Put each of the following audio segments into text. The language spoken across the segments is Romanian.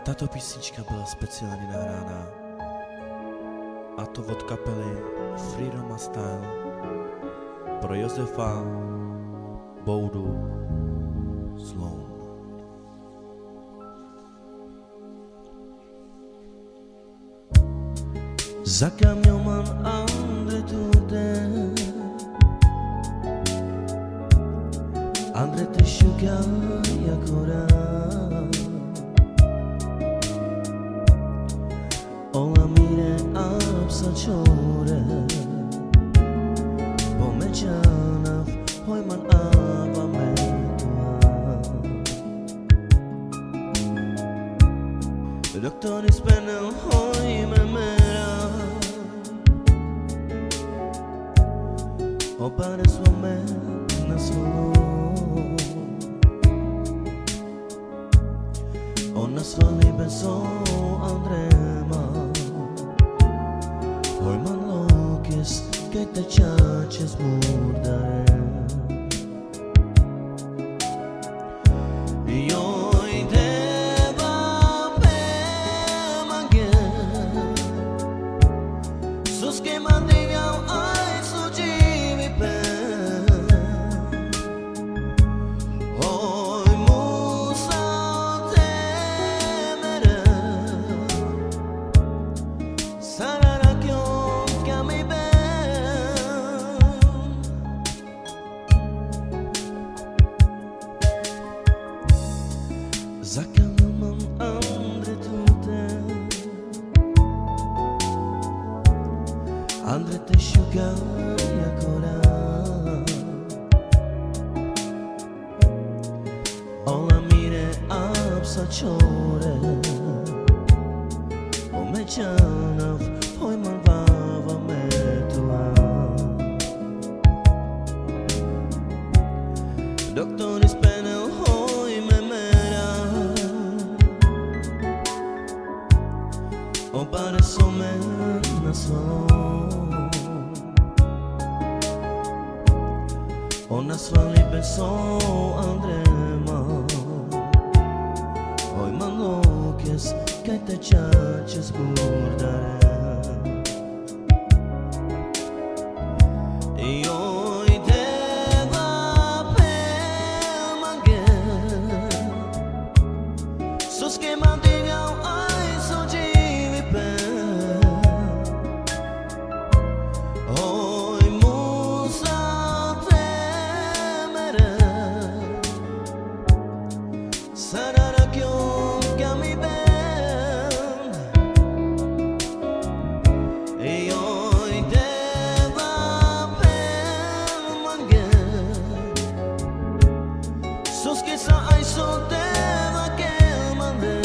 Tato písnička byla speciálně nahrána, a to od kapely Freedom Style pro Josefa Boudu Sloan. Zakamiaman Andre tude Andre te shuka yakora Ola mire apsa chore Pomechana hoyman ava metua Doktor ispenel hoy memera O pare sua mena solo Ona svali beso andrema Hoy man lokis que te chaches murdare Y hoy te va a mangue Sus que mandiviam ai sujivi pe Hoy musa temere Sarara kyon kami ben Zakamaman andre tute Andre te shuka yakora Ola mire apsa chore Omechanav hoy malvava metua Doktor ispenel hoy memera O pare somena solo Ona svali beso andrema Hoy man lokis que te chaches murdare Y hoy te va a mangue Sus que mandiviam ai sujivi pe Hoy musa temere Sarara kyon kami ben Y hoy te va a mangue Sus que sa ai so te va que mande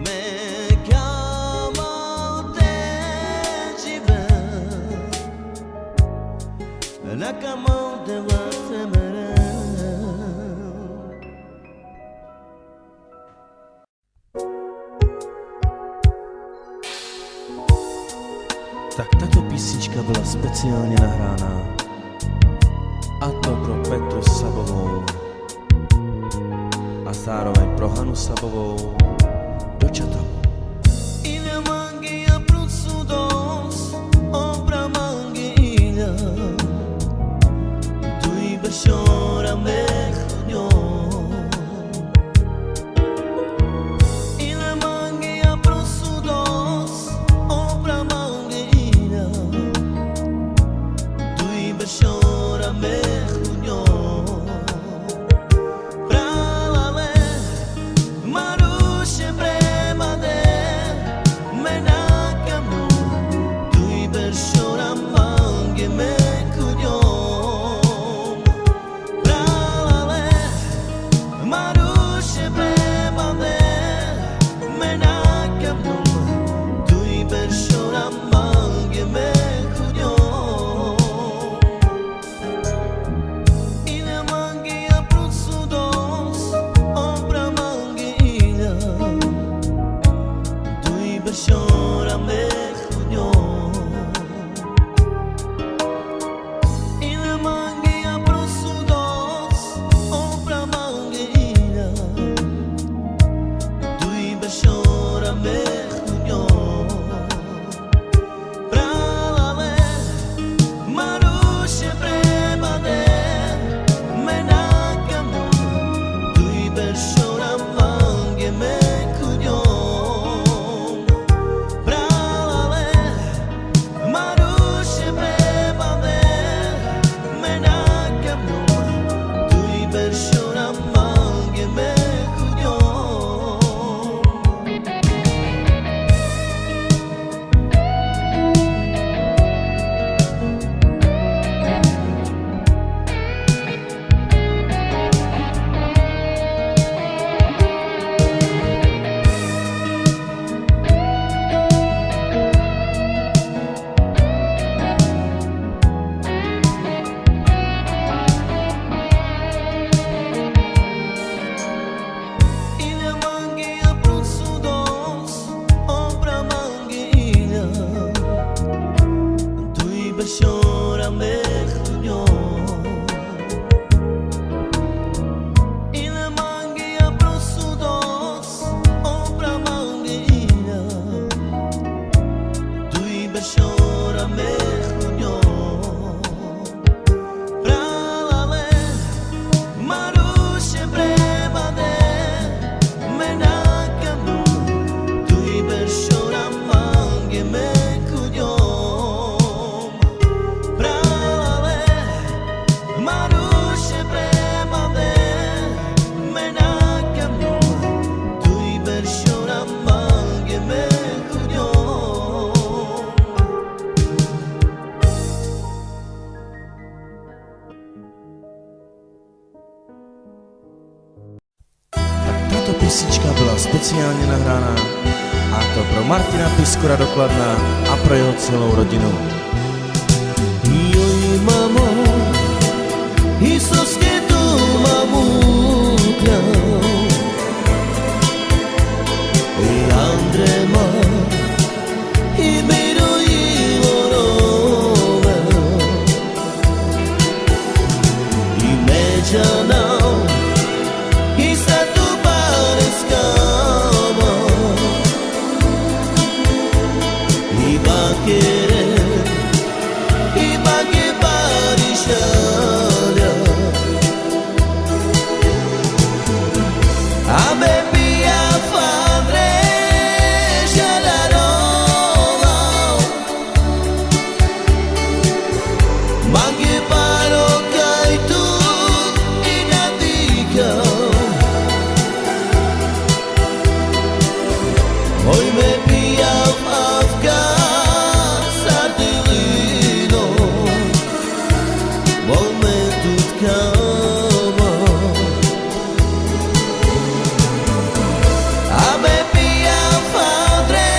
Me chiama te jive La cama te va a temere Tak tato písnička byla speciálně nahrána, a to pro Petru Sabovou a zároveň pro Hanu Sabovou do Čatavu. Ilha Mangueira pro Sudos, obra Mangueira Tu iba chora mergulhou Ilha Mangueira pro Sudos, obra Mangueira Tu iba chora mergulhou Pra lá Maruxa písnička byla speciálně nahrána, a to pro Martina Piskora do Kladna a pro jeho celou rodinu. Joj mamo, Isus ke tu mamukľa, i Andrema, i Miro Ivorove, i Međana, i Satu Pareskama, i Bakere, i Bake Parišalja, a baby ja padre šalarova, Bake Parokaj tu i nadika, oj me pija avka sardilino, vol me tutkama, a me pija padre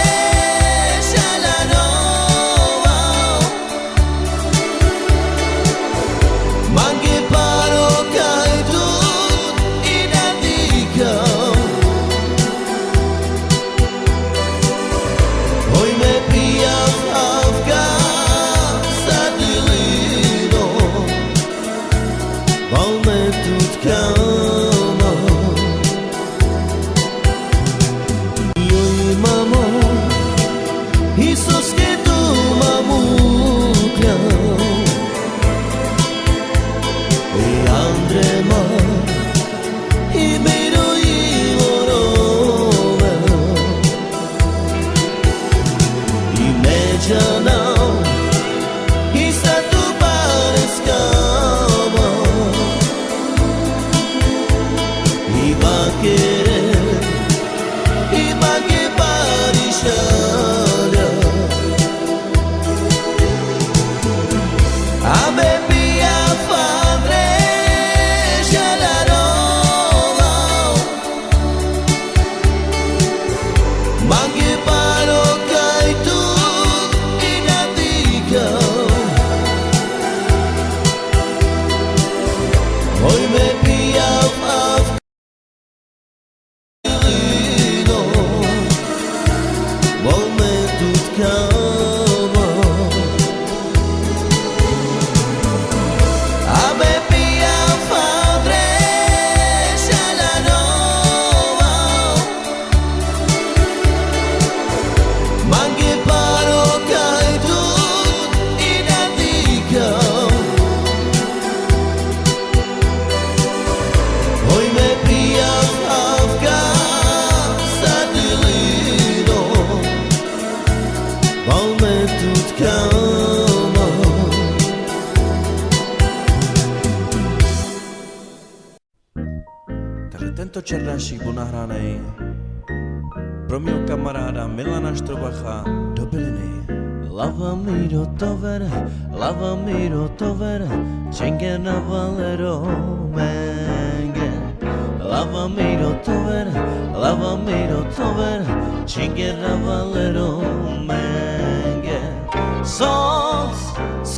šalarova, Bake Parokaj tu i nadika, oj me pija avka sardilino, vol me tutkama. Joj mamo, Isus ke tu mamukľa, i Andrema, i Miro Ivorove, i Međana, i Satu Pareskama, i Bakere, i Bake Parišalja, a baby ja padre šalarova, Bake Parokaj tu i nadika, oj me pija avka sardilino, vol me tutkama, a baby ja padre šalarova, Bake Parokaj tu i nadika, oj me pija avka sardilino, vol me tutkama. Takže tento černášík byl nahraný pro mého kamaráda Milana Štrobacha do Byliny. Lava Miro Tover, Čenge na Valero Menge. Lava Miro Tover, Čenge na Valero Menge. Sos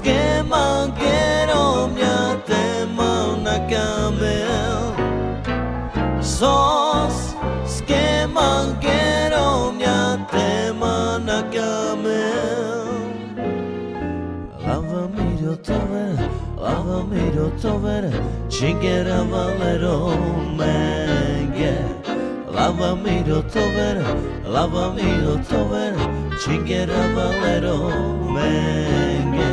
que manguero mňa tema na kamel. Sos que manguero mňa tema na kamel. Lava Miro Tover, Čenge na Valero Menge. Lava Miro Tover, Čenge na Valero Menge.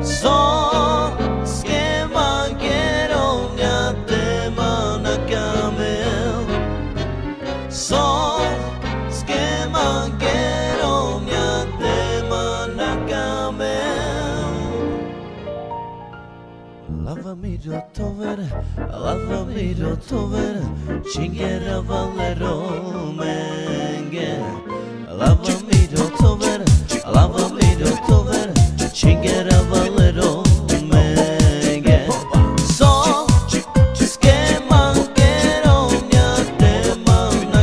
Sos que manguero mňa tema na kamel. Sos que manguero mňa tema na kamel. Lava Miro Tover, Čenge na Valero Menge. Lava Miro Tover, Čenge na Valero Menge. Sos que manguero mňa tema na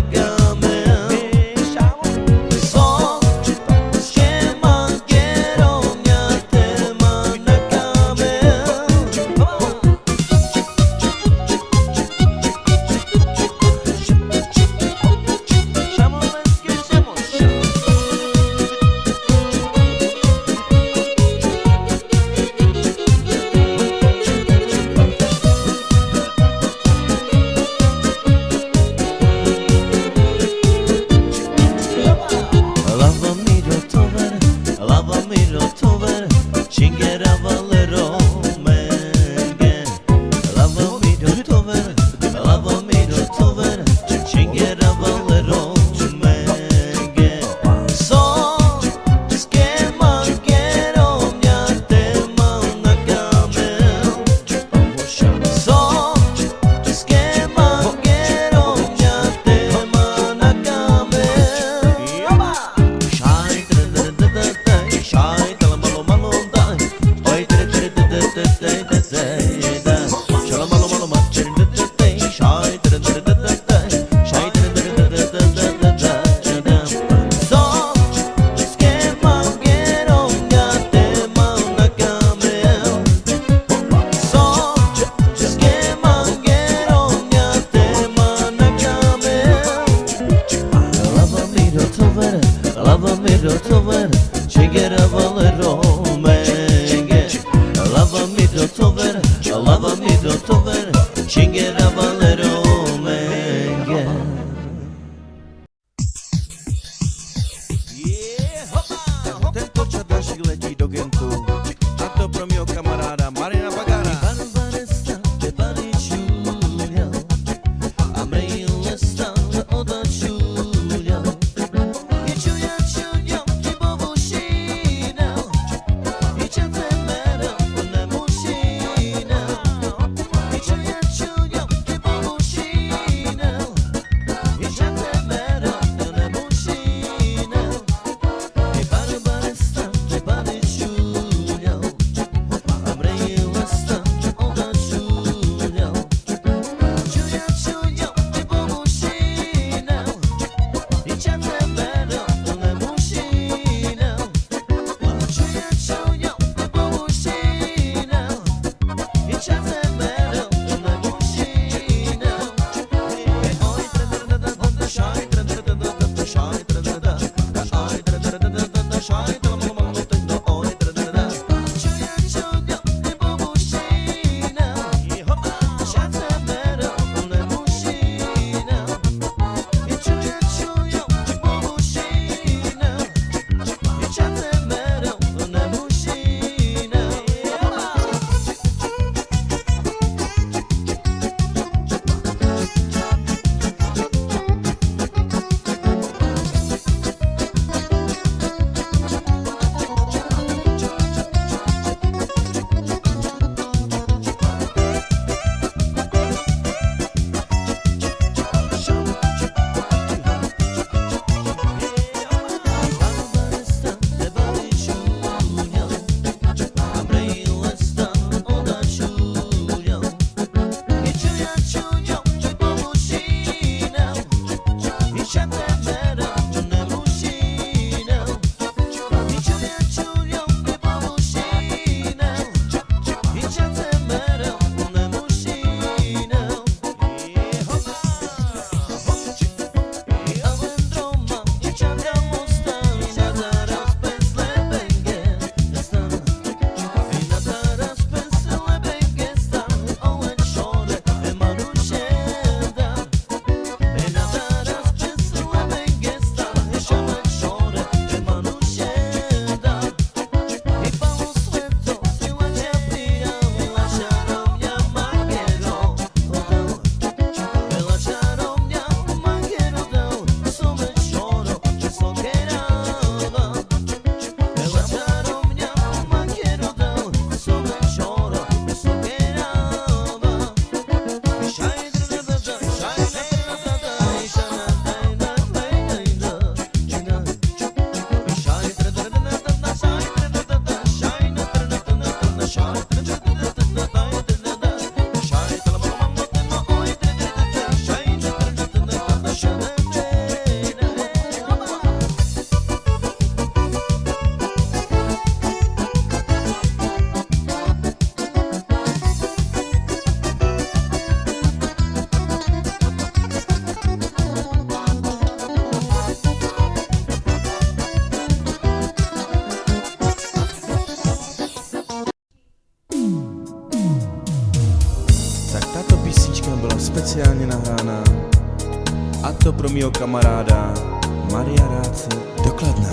nahrána. A to pro mýho kamaráda Maria Ráce do Kladna.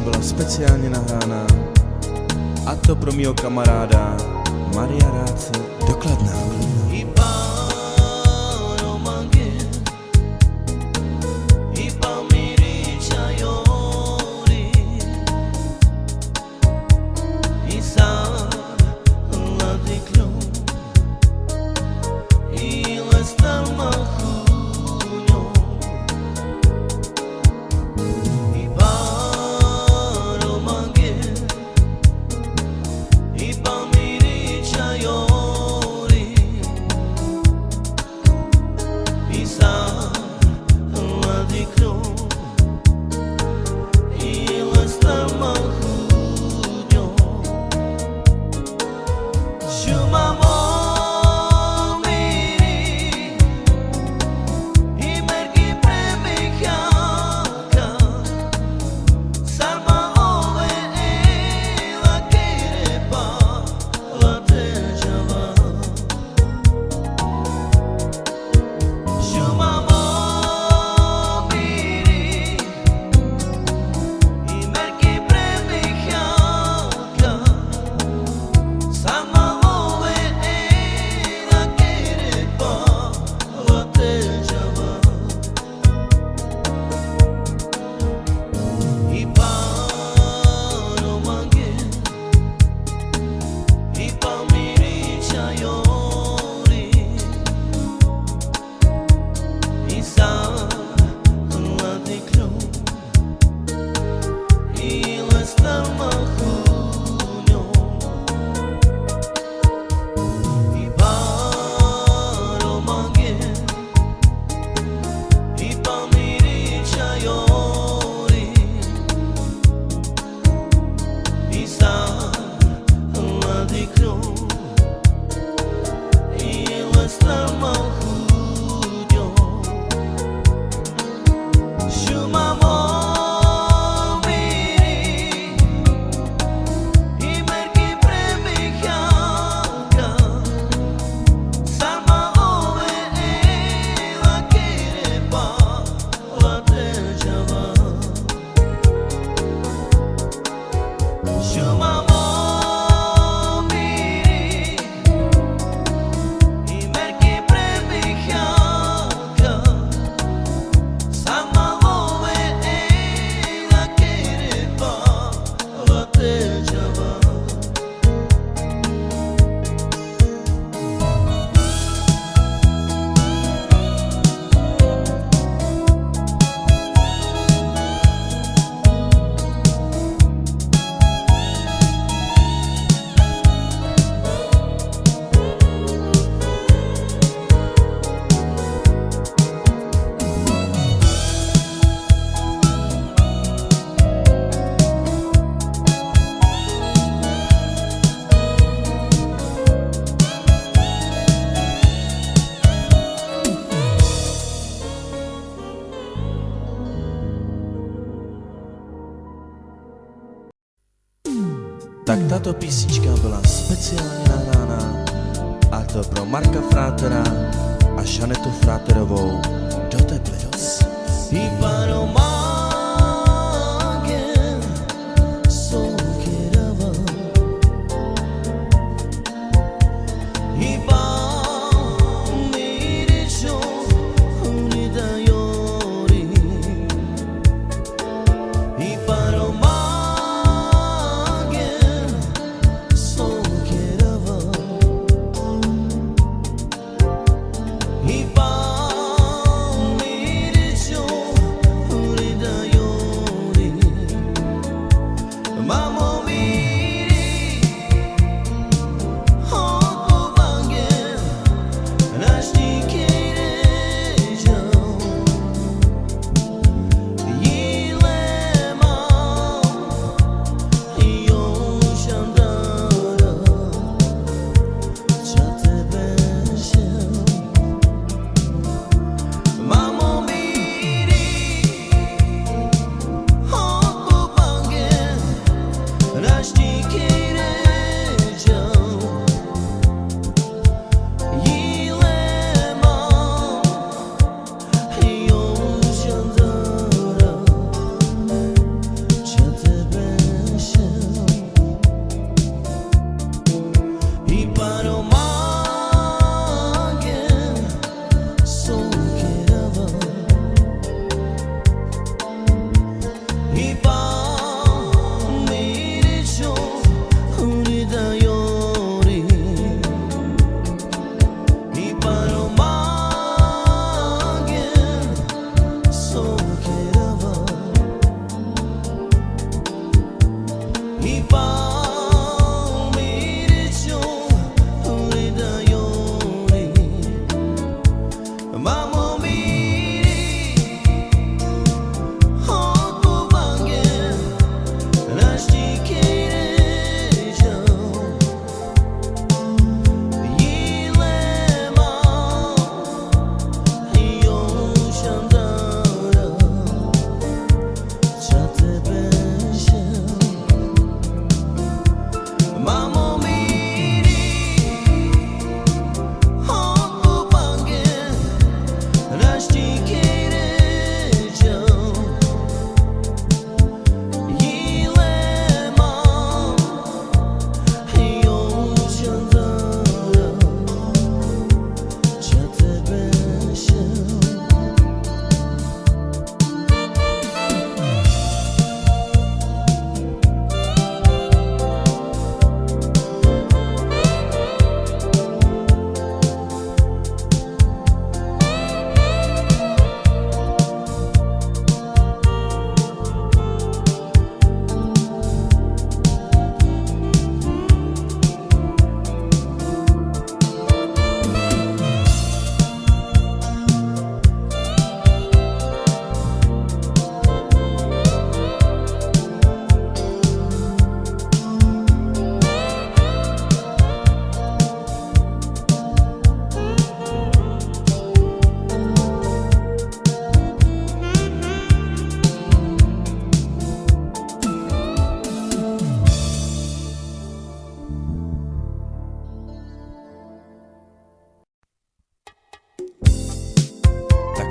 Byla speciálně nahrána a to pro mýho kamaráda Maria Ráce do Kladna. Tak tato písnička byla speciálně nahrána, a to pro Marka Frátera a Žanetu Fráterovou do Teplic.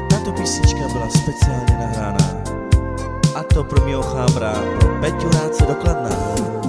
Tato písnička byla speciálně nahrána, a to pro mýho chábra, pro Peťu Rádce do Kladna.